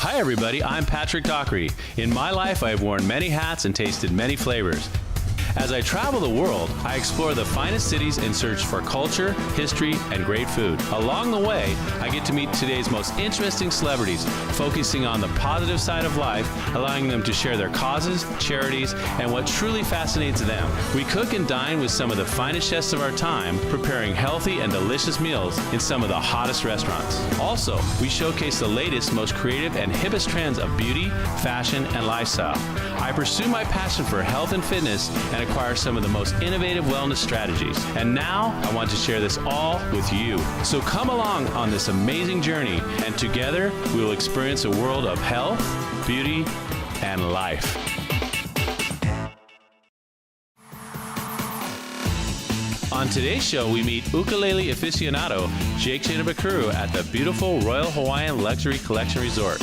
Hi everybody, I'm Patrick Dockery. In my life, I have worn many hats and tasted many flavors. As I travel the world, I explore the finest cities in search for culture, history, and great food. Along the way, I get to meet today's most interesting celebrities, focusing on the positive side of life, allowing them to share their causes, charities, and what truly fascinates them. We cook and dine with some of the finest chefs of our time, preparing healthy and delicious meals in some of the hottest restaurants. Also, we showcase the latest, most creative, and hippest trends of beauty, fashion, and lifestyle. I pursue my passion for health and fitness and acquire some of the most innovative wellness strategies. And now, I want to share this all with you. So come along on this amazing journey, and together, we will experience a world of health, beauty, and life. On today's show, we meet ukulele aficionado Jake Shimabukuro at the beautiful Royal Hawaiian Luxury Collection Resort.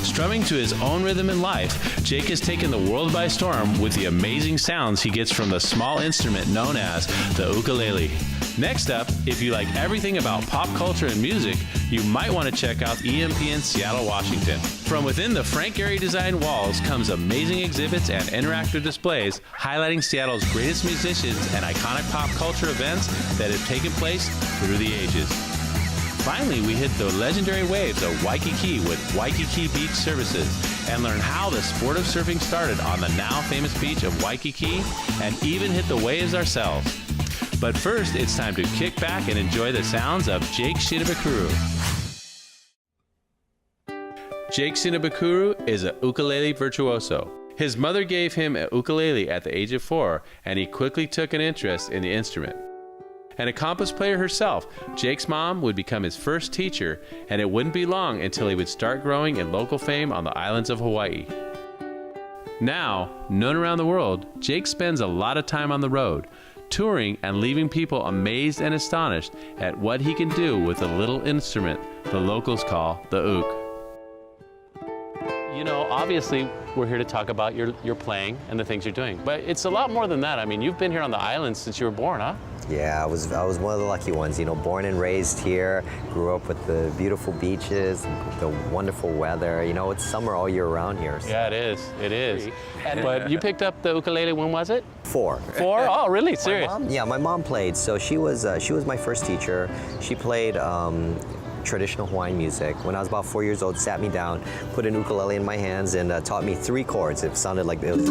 Strumming to his own rhythm in life, Jake has taken the world by storm with the amazing sounds he gets from the small instrument known as the ukulele. Next up, if you like everything about pop culture and music, you might want to check out EMP in Seattle, Washington. From within the Frank Gehry designed walls comes amazing exhibits and interactive displays highlighting Seattle's greatest musicians and iconic pop culture events that have taken place through the ages. Finally, we hit the legendary waves of Waikiki with Waikiki Beach Services and learn how the sport of surfing started on the now famous beach of Waikiki and even hit the waves ourselves. But first, it's time to kick back and enjoy the sounds of Jake Shimabukuro. Jake Shimabukuro is a ukulele virtuoso. His mother gave him a ukulele at the age of 4, and he quickly took an interest in the instrument. An accomplished player herself, Jake's mom would become his first teacher, and it wouldn't be long until he would start growing in local fame on the islands of Hawaii. Now, known around the world, Jake spends a lot of time on the road, touring and leaving people amazed and astonished at what he can do with a little instrument the locals call the uk. You know, obviously, we're here to talk about your playing and the things you're doing, but it's a lot more than that. I mean, you've been here on the island since you were born, huh? Yeah, I was one of the lucky ones, you know, born and raised here, grew up with the beautiful beaches, the wonderful weather. You know, it's summer all year round here. So. Yeah, it is. It is. But you picked up the ukulele, when was it? 4. 4? Oh, really? Serious? My mom played. So she was my first teacher. She played traditional Hawaiian music. When I was about 4 years old, sat me down, put an ukulele in my hands, and taught me 3 chords. It sounded like it was,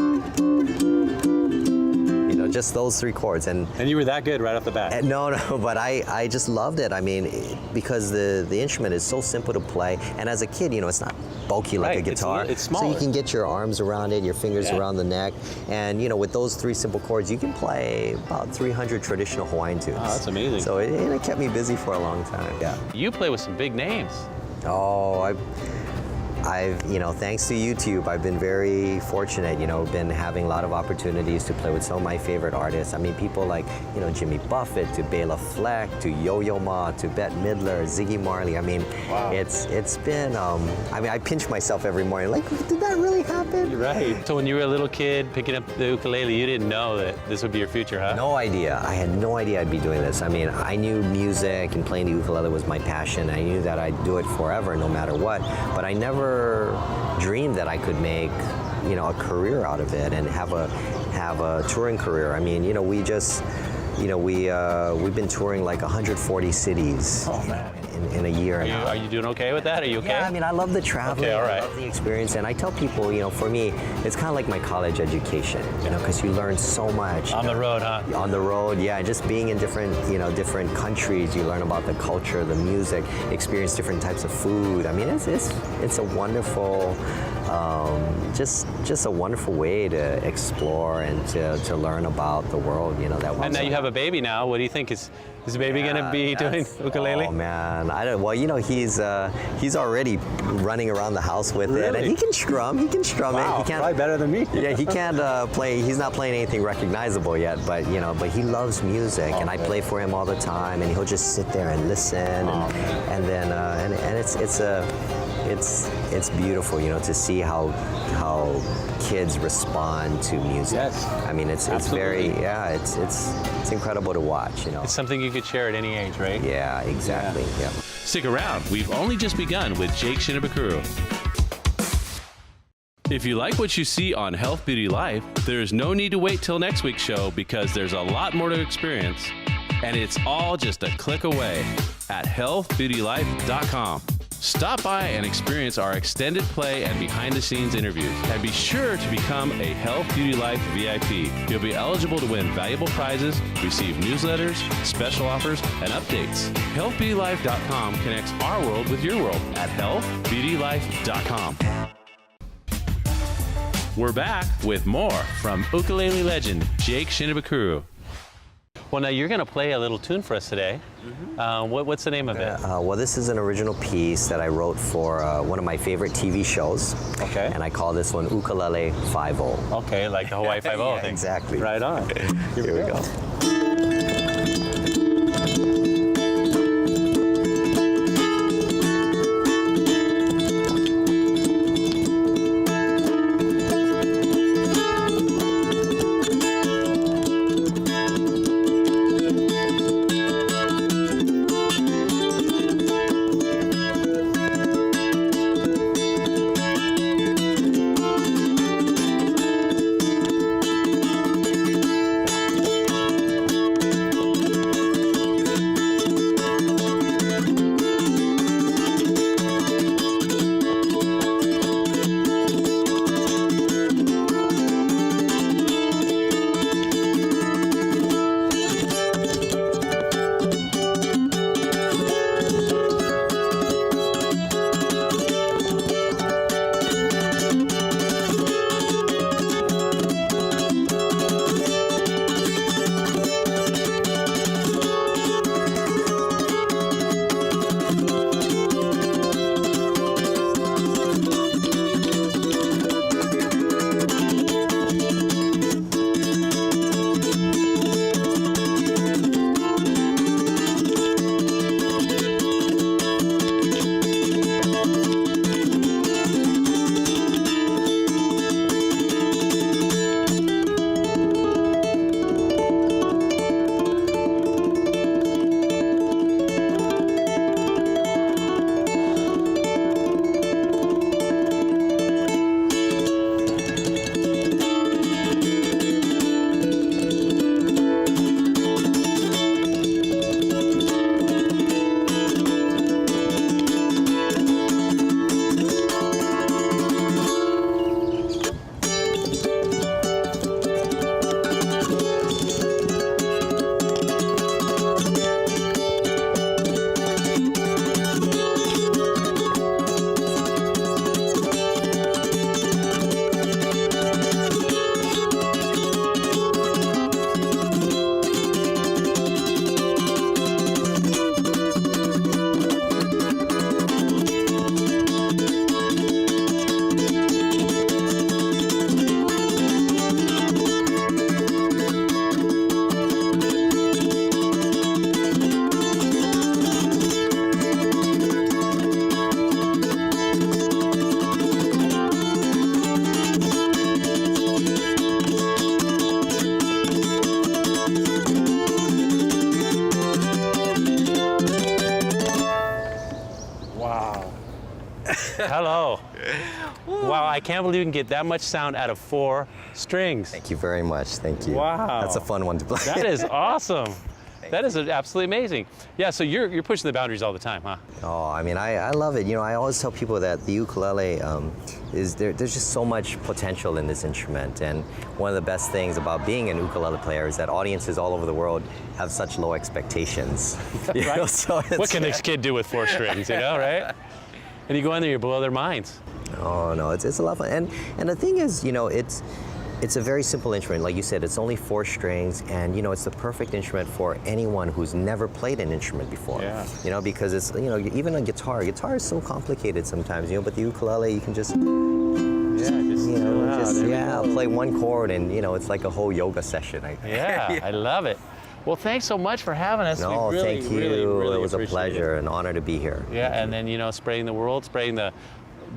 just those 3 chords. And you were that good right off the bat? No, but I just loved it. I mean, because the instrument is so simple to play, and as a kid, you know, it's not bulky like a guitar. It's small. So you can get your arms around it, your fingers around the neck, and you know, with those 3 simple chords, you can play about 300 traditional Hawaiian tunes. Oh, that's amazing. So it kept me busy for a long time. Yeah. You play with some big names. Oh, I've, you know, thanks to YouTube, I've been very fortunate, you know, been having a lot of opportunities to play with some of my favorite artists. I mean, people like, you know, Jimmy Buffett, to Bela Fleck, to Yo-Yo Ma, to Bette Midler, Ziggy Marley. I mean, wow. It's been, I mean, I pinch myself every morning, like, did that really happen? You're right. So when you were a little kid picking up the ukulele, you didn't know that this would be your future, huh? No idea. I had no idea I'd be doing this. I mean, I knew music and playing the ukulele was my passion. I knew that I'd do it forever, no matter what, but I never dreamed that I could make, you know, a career out of it and have a touring career. I mean, you know, we just, you know, we've been touring like 140 cities. Oh, man. In a year. Are you doing okay with that? Are you okay? Yeah, I mean, I love the traveling. Okay, all right. I love the experience, and I tell people, you know, for me, it's kind of like my college education, you know, because you learn so much. On the road, huh? On the road, yeah, just being in different countries, you learn about the culture, the music, experience different types of food. I mean, it's a wonderful, just a wonderful way to explore and to learn about the world, you know. And now you have a baby now. What do you think? Is the baby going to be doing ukulele? Oh man, I don't. Well, you know, he's already running around the house with it, and he can strum. He can strum wow, it. He can't. Probably better than me. Yeah, he can't play. He's not playing anything recognizable yet, but you know, but he loves music, and I play for him all the time, and he'll just sit there and listen, and then it's beautiful, you know, to see how kids respond to music. Yes. I mean, it's very, yeah, it's incredible to watch, you know. It's something you could share at any age, right? Yeah, exactly. Yeah. Stick around. We've only just begun with Jake Shimabukuro. If you like what you see on Health Beauty Life, there's no need to wait till next week's show because there's a lot more to experience, and it's all just a click away at healthbeautylife.com. Stop by and experience our extended play and behind-the-scenes interviews, and be sure to become a Health Beauty Life VIP. You'll be eligible to win valuable prizes, receive newsletters, special offers, and updates. Healthbeautylife.com connects our world with your world at healthbeautylife.com. We're back with more from ukulele legend Jake Shimabukuro. Well, now you're going to play a little tune for us today. What's the name of it? Well, this is an original piece that I wrote for one of my favorite TV shows. Okay. And I call this one Ukulele 5-0. Okay, like the Hawaii 5-0 Yeah, thing. exactly. Right on. Here we go. Hello. Wow, I can't believe you can get that much sound out of 4 strings. Thank you very much. Thank you. Wow. That's a fun one to play. That is awesome. That is absolutely amazing. Yeah, so you're pushing the boundaries all the time, huh? Oh, I mean, I love it. You know, I always tell people that the ukulele there's just so much potential in this instrument. And one of the best things about being an ukulele player is that audiences all over the world have such low expectations. You Right? know, so What can this kid do with 4 strings, you know, right? And you go in there, you blow their minds. Oh, no, it's a lot of fun. And the thing is, you know, it's a very simple instrument. Like you said, it's only 4 strings, and you know, it's the perfect instrument for anyone who's never played an instrument before. Yeah. You know, because it's, you know, even a guitar is so complicated sometimes, you know, but the ukulele, you can just, play one chord, and you know, it's like a whole yoga session. Yeah, I love it. Well, thanks so much for having us. No, we really, thank you. Really it was a appreciate pleasure, an honor to be here. Yeah, and then, you know, spreading the world, spreading the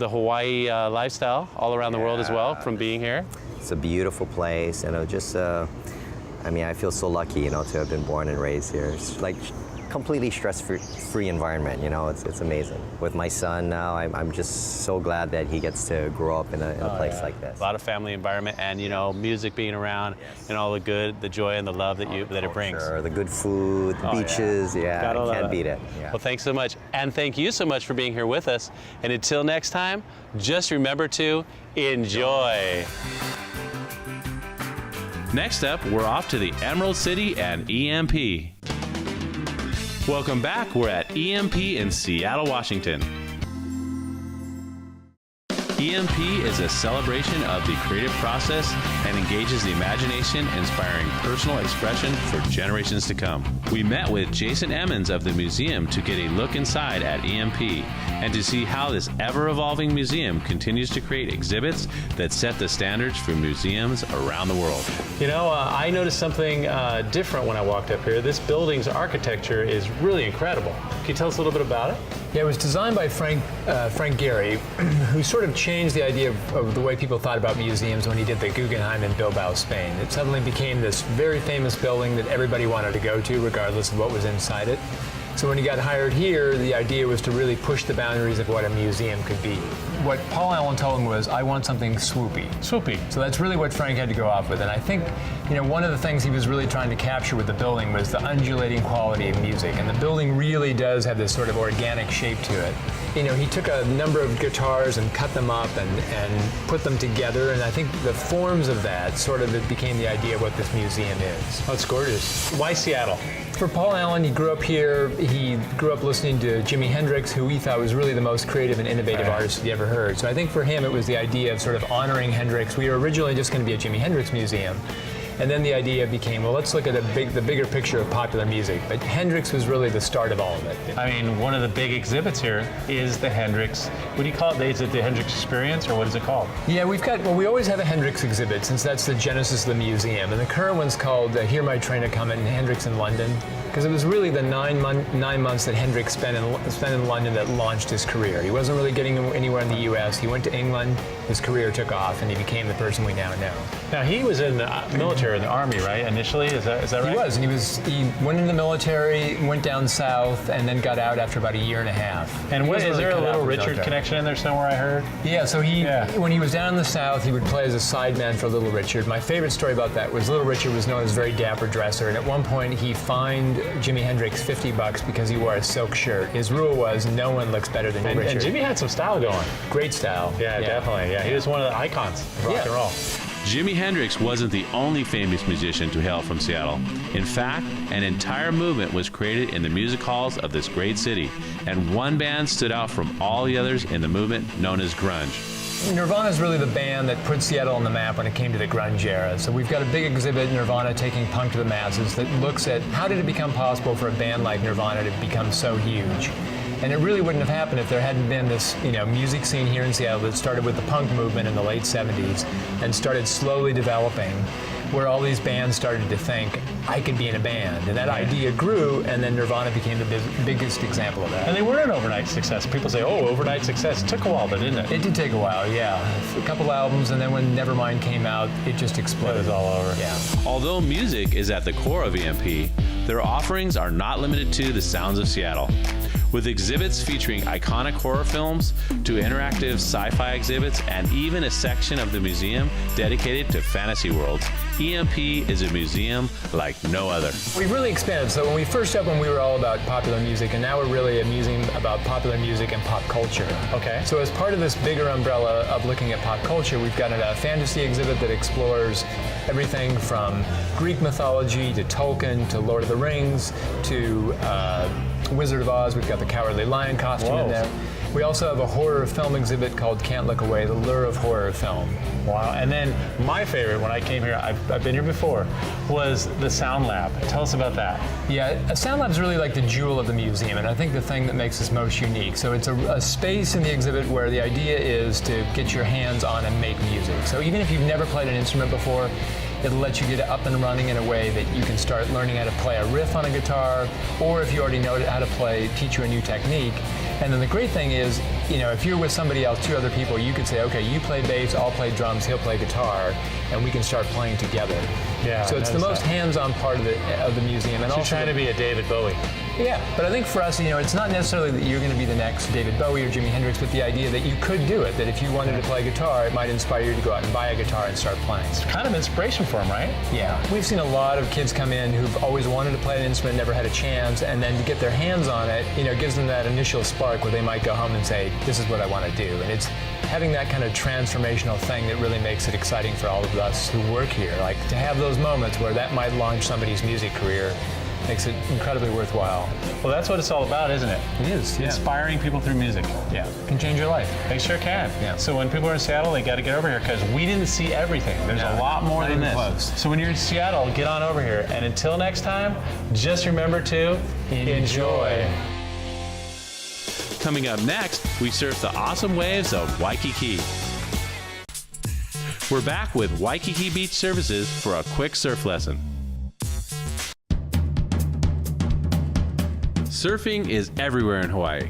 Hawaii lifestyle all around the world as well from being here. It's a beautiful place, and I feel so lucky, you know, to have been born and raised here. It's like completely stress-free environment. You know, it's amazing. With my son now, I'm just so glad that he gets to grow up in a place like this. A lot of family environment, and you know, music being around, and all the good, the joy, and the love that it brings. Sure, the good food, the beaches, can't beat it. Yeah. Well, thanks so much, and thank you so much for being here with us. And until next time, just remember to enjoy. Next up, we're off to the Emerald City and EMP. Welcome back. We're at EMP in Seattle, Washington. EMP is a celebration of the creative process and engages the imagination, inspiring personal expression for generations to come. We met with Jason Emmons of the museum to get a look inside at EMP and to see how this ever-evolving museum continues to create exhibits that set the standards for museums around the world. You know, I noticed something different when I walked up here. This building's architecture is really incredible. Can you tell us a little bit about it? Yeah, it was designed by Frank Gehry, who sort of changed the idea of the way people thought about museums when he did the Guggenheim in Bilbao, Spain. It suddenly became this very famous building that everybody wanted to go to, regardless of what was inside it. So when he got hired here, the idea was to really push the boundaries of what a museum could be. What Paul Allen told him was, I want something swoopy. Swoopy. So that's really what Frank had to go off with. And I think, you know, one of the things he was really trying to capture with the building was the undulating quality of music. And the building really does have this sort of organic shape to it. You know, he took a number of guitars and cut them up and put them together. And I think the forms of that sort of became the idea of what this museum is. Oh, it's gorgeous. Why Seattle? For Paul Allen, he grew up here. He grew up listening to Jimi Hendrix, who he thought was really the most creative and innovative artist he ever heard. So I think for him, it was the idea of sort of honoring Hendrix. We were originally just going to be a Jimi Hendrix museum. And then the idea became, well, let's look at the bigger picture of popular music. But Hendrix was really the start of all of it. I mean, one of the big exhibits here is the Hendrix. What do you call it? Is it the Hendrix Experience, or what is it called? Yeah, we always have a Hendrix exhibit, since that's the genesis of the museum. And the current one's called Hear My Train A-Comin', Hendrix in London. Because it was really the 9 months that Hendrix spent in London that launched his career. He wasn't really getting anywhere in the U.S. He went to England, his career took off, and he became the person we now know. Now, he was in the military, in the Army, right, initially? Is that right? He was, and he went in the military, went down south, and then got out after about a year and a half. And is there a Little Richard connection in there somewhere, I heard? Yeah, so when he was down in the south, he would play as a sideman for Little Richard. My favorite story about that was Little Richard was known as a very dapper dresser, and at one point he fined Jimi Hendrix $50 because he wore a silk shirt. His rule was, no one looks better than Richard. And Jimmy had some style going. Great style. Yeah, definitely. Yeah, he was one of the icons of rock and roll. Jimi Hendrix wasn't the only famous musician to hail from Seattle. In fact, an entire movement was created in the music halls of this great city, and one band stood out from all the others in the movement known as grunge. Nirvana is really the band that put Seattle on the map when it came to the grunge era. So we've got a big exhibit, Nirvana Taking Punk to the Masses, that looks at how did it become possible for a band like Nirvana to become so huge. And it really wouldn't have happened if there hadn't been this, music scene here in Seattle that started with the punk movement in the late 70s and started slowly developing, where all these bands started to think, I could be in a band. And that idea grew, and then Nirvana became the biggest example of that. And they were an overnight success. People say, oh, overnight success. It took a while, but didn't it? It did take a while, yeah. A couple albums, and then when Nevermind came out, it just exploded. It was all over. Yeah. Although music is at the core of EMP, their offerings are not limited to the sounds of Seattle. With exhibits featuring iconic horror films to interactive sci-fi exhibits and even a section of the museum dedicated to fantasy worlds, EMP is a museum like no other. We've really expanded. So when we first opened, we were all about popular music, and now we're really a museum about popular music and pop culture. Okay. So as part of this bigger umbrella of looking at pop culture, we've got a fantasy exhibit that explores everything from Greek mythology to Tolkien to Lord of the Rings to Wizard of Oz. We've got the Cowardly Lion costume in there. We also have a horror film exhibit called Can't Look Away, the lure of horror film. Wow. And then my favorite when I came here, I've been here before, was the Sound Lab. Tell us about that. Yeah, a Sound Lab is really like the jewel of the museum, and I think the thing that makes us most unique. So it's a space in the exhibit where the idea is to get your hands on and make music. So even if you've never played an instrument before, it'll let you get up and running in a way that you can start learning how to play a riff on a guitar, or if you already know how to play, teach you a new technique. And then the great thing is, you know, if you're with somebody else, 2 other people, you could say, okay, you play bass, I'll play drums, he'll play guitar, and we can start playing together. Yeah. So it's the most hands-on part of the museum. And You're also trying to be a David Bowie. Yeah, but I think for us, you know, it's not necessarily that you're going to be the next David Bowie or Jimi Hendrix, but the idea that you could do it, that if you wanted to play guitar, it might inspire you to go out and buy a guitar and start playing. It's kind of inspiration for him, right? Yeah, we've seen a lot of kids come in who've always wanted to play an instrument, never had a chance, and then to get their hands on it, you know, gives them that initial spark where they might go home and say, this is what I want to do. And it's having that kind of transformational thing that really makes it exciting for all of us who work here. Like, to have those moments where that might launch somebody's music career makes it incredibly worthwhile. Well, that's what it's all about, isn't it? It is, yeah. Inspiring people through music. Yeah, it can change your life. They sure can. Yeah. So when people are in Seattle, they got to get over here because we didn't see everything. There's a lot more not than even this. close. So when you're in Seattle, get on over here. And until next time, just remember to enjoy. Coming up next, we surf the awesome waves of Waikiki. We're back with Waikiki Beach Services for a quick surf lesson. Surfing is everywhere in Hawaii.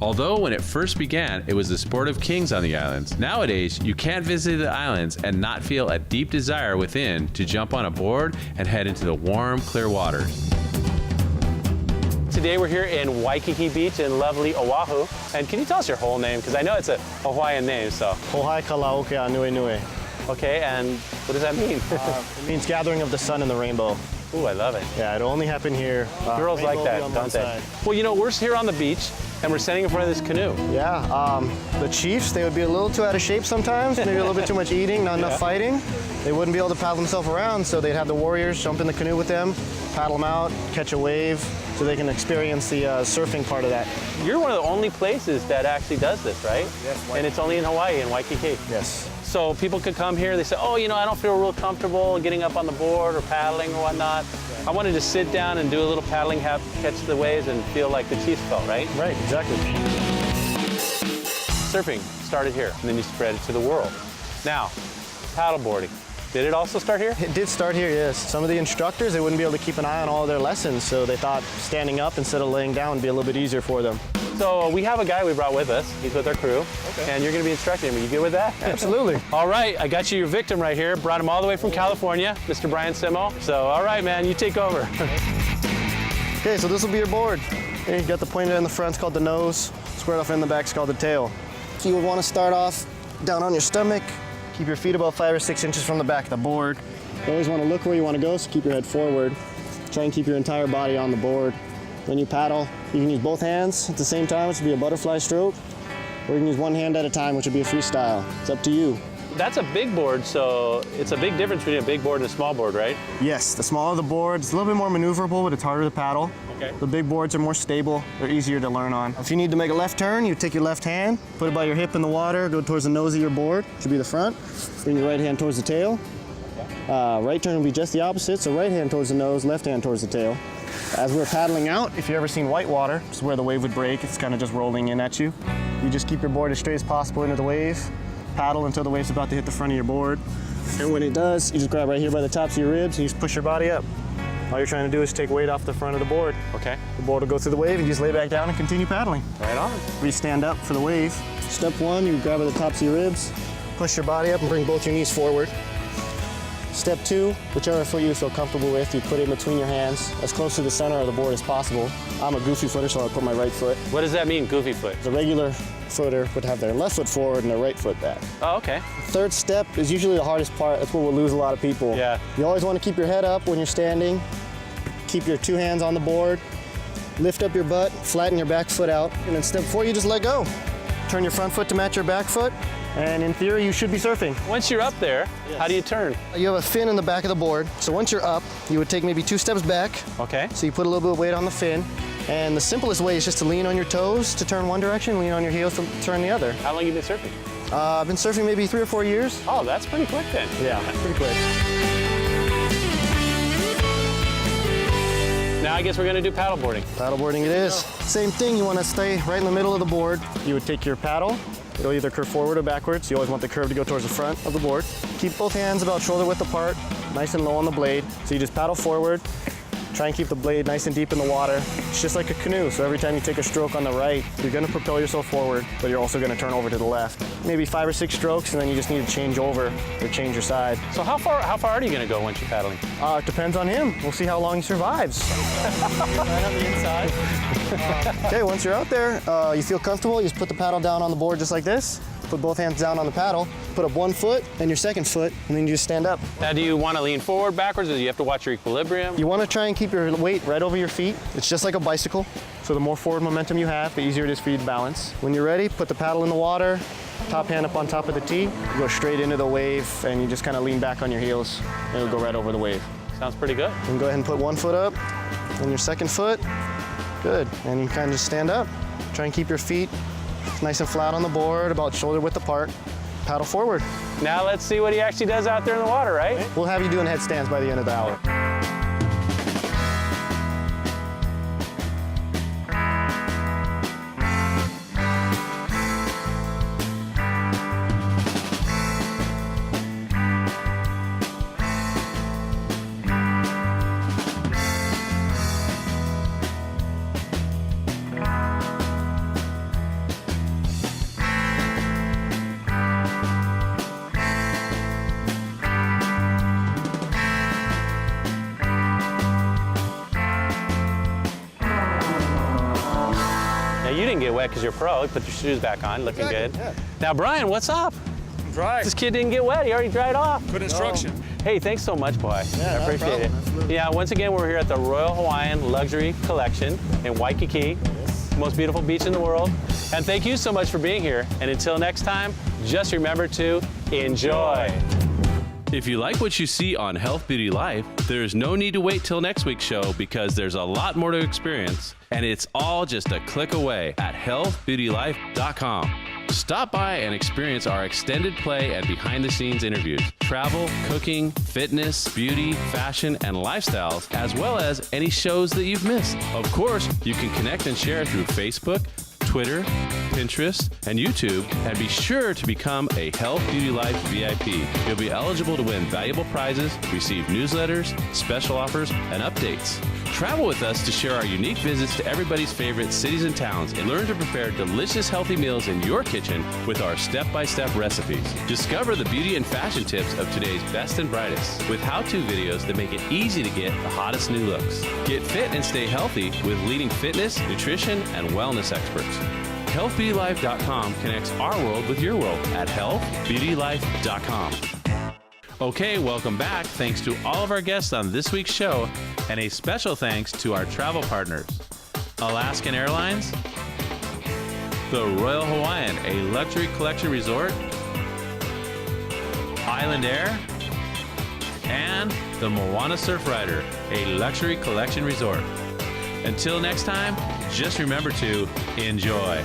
Although when it first began, it was the sport of kings on the islands. Nowadays, you can't visit the islands and not feel a deep desire within to jump on a board and head into the warm, clear waters. Today we're here in Waikiki Beach in lovely Oahu. And can you tell us your whole name? Because I know it's a Hawaiian name, so. Ohai Kalaukea Nui Nui. Okay, and what does that mean? It means gathering of the sun and the rainbow. Ooh, I love it. Yeah, it'll only happen here. Girls like Rainbow that, will be on don't one they? side. Well, you know, we're here on the beach and we're standing in front of this canoe. Yeah, the chiefs, they would be a little too out of shape sometimes, maybe a little bit too much eating, not enough fighting. They wouldn't be able to paddle themselves around, so they'd have the warriors jump in the canoe with them, paddle them out, catch a wave, so they can experience the surfing part of that. You're one of the only places that actually does this, right? Yes. And it's only in Hawaii, in Waikiki. Yes. So people could come here, they say, oh, you know, I don't feel real comfortable getting up on the board or paddling or whatnot. I wanted to sit down and do a little paddling, catch the waves and feel like the chiefs felt, right? Right, exactly. Surfing started here, and then you spread it to the world. Now, paddleboarding. Did it also start here? It did start here, yes. Some of the instructors, they wouldn't be able to keep an eye on all of their lessons, so they thought standing up instead of laying down would be a little bit easier for them. So we have a guy we brought with us. He's with our crew. Okay. And you're going to be instructing him. Are you good with that? Absolutely. All right, I got you your victim right here. Brought him all the way from California, Mr. Brian Simo. So, all right, man, you take over. Okay, so this will be your board. Okay, you got the pointed in the front, it's called the nose. Squared off in the back, it's called the tail. So you would want to start off down on your stomach. Keep your feet about 5 or 6 inches from the back of the board. You always want to look where you want to go, so keep your head forward. Try and keep your entire body on the board. When you paddle, you can use both hands at the same time, which would be a butterfly stroke, or you can use one hand at a time, which would be a freestyle. It's up to you. That's a big board, so it's a big difference between a big board and a small board, right? Yes, the smaller the board, it's a little bit more maneuverable, but it's harder to paddle. Okay. The big boards are more stable, they're easier to learn on. If you need to make a left turn, you take your left hand, put it by your hip in the water, go towards the nose of your board, should be the front. Bring your right hand towards the tail. Right turn will be just the opposite, so right hand towards the nose, left hand towards the tail. As we're paddling out, if you've ever seen whitewater, this is where the wave would break, it's kind of just rolling in at you. You just keep your board as straight as possible into the wave, paddle until the wave's about to hit the front of your board. And when it does, you just grab right here by the tops of your ribs and you just push your body up. All you're trying to do is take weight off the front of the board. Okay. The board will go through the wave and you just lay back down and continue paddling. Right on. We stand up for the wave. Step one, you grab by the tops of your ribs, push your body up and bring both your knees forward. Step two, whichever foot you feel comfortable with, you put it in between your hands, as close to the center of the board as possible. I'm a goofy footer, so I'll put my right foot. What does that mean, goofy foot? The regular footer would have their left foot forward and their right foot back. Oh, okay. Third step is usually the hardest part. That's where we'll lose a lot of people. Yeah. You always want to keep your head up when you're standing. Keep your 2 hands on the board. Lift up your butt, flatten your back foot out. And then step 4, you just let go. Turn your front foot to match your back foot. And in theory, you should be surfing. Once you're up there, how do you turn? You have a fin in the back of the board. So once you're up, you would take maybe 2 steps back. Okay. So you put a little bit of weight on the fin. And the simplest way is just to lean on your toes to turn one direction, lean on your heels to turn the other. How long have you been surfing? I've been surfing maybe 3 or 4 years. Oh, that's pretty quick then. Yeah, pretty quick. Now I guess we're gonna do paddleboarding. Paddleboarding it is. Same thing, you want to stay right in the middle of the board. You would take your paddle. It'll either curve forward or backwards. You always want the curve to go towards the front of the board. Keep both hands about shoulder width apart, nice and low on the blade. So you just paddle forward, Try and keep the blade nice and deep in the water. It's just like a canoe, so every time you take a stroke on the right, you're gonna propel yourself forward, but you're also gonna turn over to the left. Maybe 5 or 6 strokes, and then you just need to change over or change your side. So how far are you going to go once you're paddling? It depends on him. We'll see how long he survives. Right on the inside. Okay, once you're out there, you feel comfortable, you just put the paddle down on the board just like this. Put both hands down on the paddle, put up one foot and your second foot, and then you just stand up. Now, do you want to lean forward, backwards, or do you have to watch your equilibrium? You want to try and keep your weight right over your feet. It's just like a bicycle. So the more forward momentum you have, the easier it is for you to balance. When you're ready, put the paddle in the water, top hand up on top of the tee, you go straight into the wave, and you just kind of lean back on your heels, and it'll go right over the wave. Sounds pretty good. And go ahead and put one foot up, and your second foot. Good. And you kind of just stand up. Try and keep your feet nice and flat on the board, about shoulder width apart. Paddle forward. Now let's see what he actually does out there in the water, right? We'll have you doing headstands by the end of the hour. Now, you didn't get wet because you're pro. You put your shoes back on, looking Exactly, good. yeah. Now, Brian, what's up? Dry. This kid didn't get wet. He already dried off. Good instruction. Hey, thanks so much, boy. Yeah, I not a appreciate problem. it. Absolutely. Yeah, once again, we're here at the Royal Hawaiian Luxury Collection in Waikiki, most beautiful beach in the world. And thank you so much for being here. And until next time, just remember to enjoy. If you like what you see on Health Beauty Life, there's no need to wait till next week's show because there's a lot more to experience, and it's all just a click away at healthbeautylife.com. Stop by and experience our extended play and behind-the-scenes interviews, travel, cooking, fitness, beauty, fashion, and lifestyles, as well as any shows that you've missed. Of course, you can connect and share through Facebook, Twitter, Pinterest, and YouTube, and be sure to become a Health Beauty Life VIP. You'll be eligible to win valuable prizes, receive newsletters, special offers, and updates. Travel with us to share our unique visits to everybody's favorite cities and towns and learn to prepare delicious, healthy meals in your kitchen with our step-by-step recipes. Discover the beauty and fashion tips of today's best and brightest with how-to videos that make it easy to get the hottest new looks. Get fit and stay healthy with leading fitness, nutrition, and wellness experts. HealthBeautyLife.com connects our world with your world at HealthBeautyLife.com. Okay, welcome back. Thanks to all of our guests on this week's show, and a special thanks to our travel partners, Alaskan Airlines, the Royal Hawaiian, a luxury collection resort, Island Air, and the Moana Surf Rider, a luxury collection resort. Until next time, just remember to enjoy.